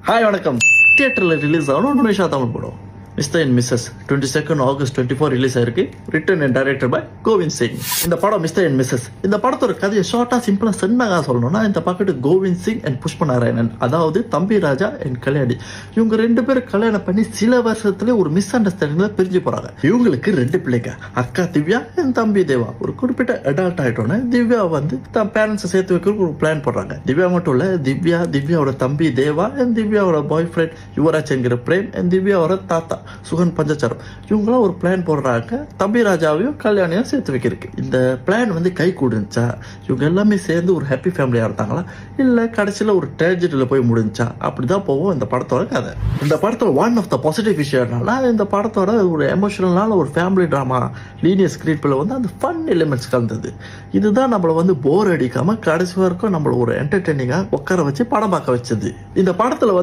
Hi வணக்கம். தியேட்டரில் release ஆகணும் நிமிஷா தமிழ் படம் Mr and Mrs 22 August 24 release ஆயிருக்கு. Written and director by Govind Singh. இந்த படம் மிஸ்டர் அண்ட் மிஸ்ஸஸ். இந்த படத்தோட கதையை ஷார்ட்டா சிம்பிளா சின்னதா சொல்லணும்னா, இந்த பக்கத்து கோவிந்த் சிங் அண்ட் புஷ்ப நாராயணன், அதாவது தம்பி ராஜா அண்ட் கல்யாணி, இவங்க 2 பேரும் கல்யாணம் பண்ணி சில வருஷத்துல ஒரு மிஸ் அண்டர்ஸ்டாண்டிங்ல பிரிஞ்சு போறாங்க. இவங்களுக்கு 2 பிள்ளைங்க, அக்கா திவ்யா அண்ட் தம்பி தேவா. ஒரு குறிப்பிட்ட அடல்ட் ஆயிட்டோன்னு திவ்யா வந்து தன் பேரண்ட்ஸை சேர்த்து வைக்கிறதுக்கு ஒரு பிளான் போடுறாங்க. திவ்யா மட்டும் இல்ல, திவ்யாவோட தம்பி தேவா அண்ட் திவ்யாவோட பாய் ஃப்ரெண்ட் யுவராஜ் என்கிற பிரேம் அண்ட் திவ்யாவோட தாத்தா சுகன் பஞ்சச்சாரம், இவங்களாம் ஒரு பிளான் போடுறாங்க தம்பி ராஜாவையும் கல்யாணியும் சேர்த்து வைக்கிறதுக்கு. இந்த பிளான் வந்து கை கூடுச்சா, இவங்க எல்லாமே சேர்ந்து ஒரு ஹாப்பி ஃபேமிலியா இருந்தாங்களா, இல்ல கடைசியில ஒரு ட்ராஜடியில போய் முடிஞ்சா, அப்படிதான் போவோம் இந்த படத்தோட கதை. இந்த படத்தோட ஒன் ஆஃப் த பாசிட்டிவ் விஷயம்னால, இந்த படத்தோட ஒரு எமோஷனலான ஒரு ஃபேமிலி டிராமா லீனியர் ஸ்கிரீன்பில் வந்து அந்த ஃபன் எலிமெண்ட்ஸ் கலந்தது. இதுதான் நம்மளை வந்து போர் அடிக்காம கடைசி வரைக்கும் நம்மள ஒரு என்டர்டெய்னிங்கா உட்கார வச்சு படம் பார்க்க வச்சது. இந்த படத்துல வந்து